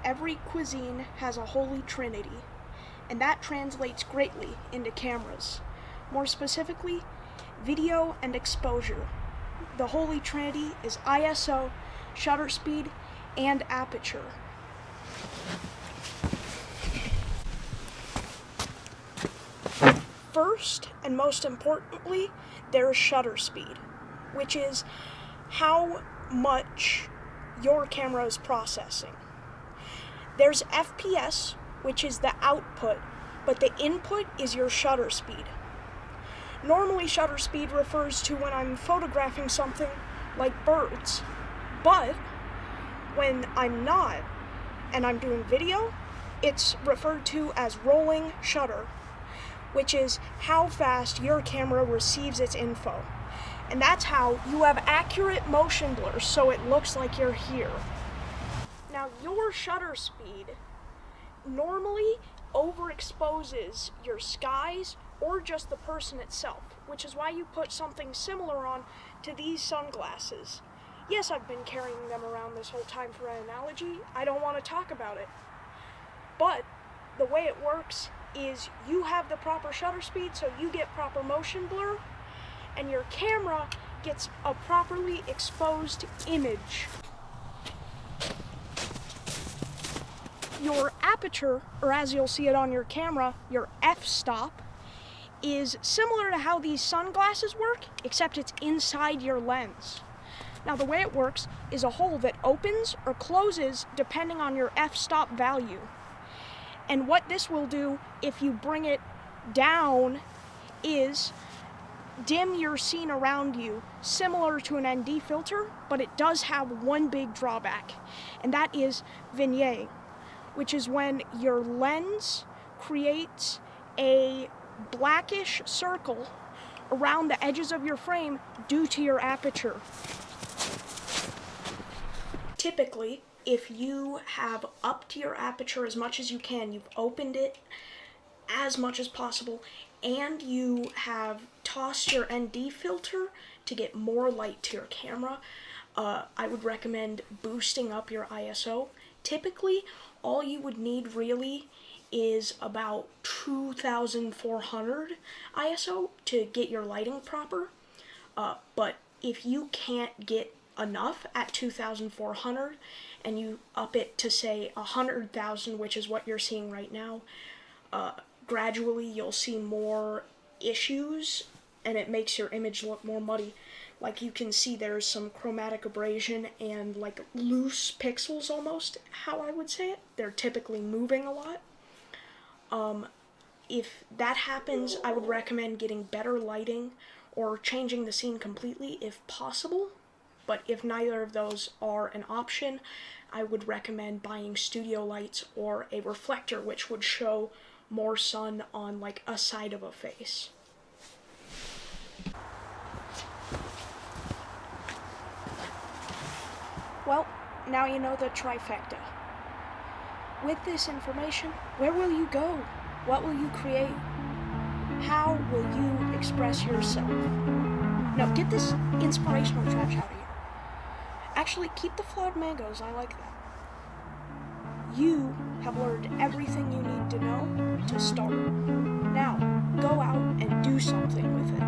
every cuisine has a holy trinity, and that translates greatly into cameras. More specifically, video and exposure. The holy trinity is ISO, shutter speed, and aperture. First, and most importantly, there's shutter speed, which is how much your camera is processing. There's FPS, which is the output, but the input is your shutter speed. Normally, shutter speed refers to when I'm photographing something like birds, but when I'm not, and I'm doing video, it's referred to as rolling shutter, which is how fast your camera receives its info. And that's how you have accurate motion blur, so it looks like you're here. Now, your shutter speed normally overexposes your skies or just the person itself, which is why you put something similar on to these sunglasses. Yes, I've been carrying them around this whole time for an analogy. I don't want to talk about it. But the way it works is you have the proper shutter speed, so you get proper motion blur, and your camera gets a properly exposed image. Your aperture, or as you'll see it on your camera, your f-stop, is similar to how these sunglasses work, except it's inside your lens. Now, the way it works is a hole that opens or closes depending on your f-stop value. And what this will do, if you bring it down, is dim your scene around you, similar to an ND filter, but it does have one big drawback, and that is vignetting, which is when your lens creates a blackish circle around the edges of your frame due to your aperture. Typically, if you have upped your aperture as much as you can, you've opened it as much as possible, and you have tossed your ND filter to get more light to your camera, I would recommend boosting up your ISO. Typically, all you would need really is about 2400 ISO to get your lighting proper, but if you can't get enough at 2400 and you up it to say 100,000, which is what you're seeing right now, gradually you'll see more issues and it makes your image look more muddy. Like you can see there's some chromatic abrasion and like loose pixels almost, how I would say it. They're typically moving a lot. If that happens, I would recommend getting better lighting or changing the scene completely if possible. But if neither of those are an option, I would recommend buying studio lights or a reflector, which would show more sun on like a side of a face. Well, now you know the trifecta. With this information, where will you go? What will you create? How will you express yourself? Now, get this inspirational trash out of here. Actually, keep the flawed mangoes, I like that. You have learned everything you need to know to start. Now, go out and do something with it.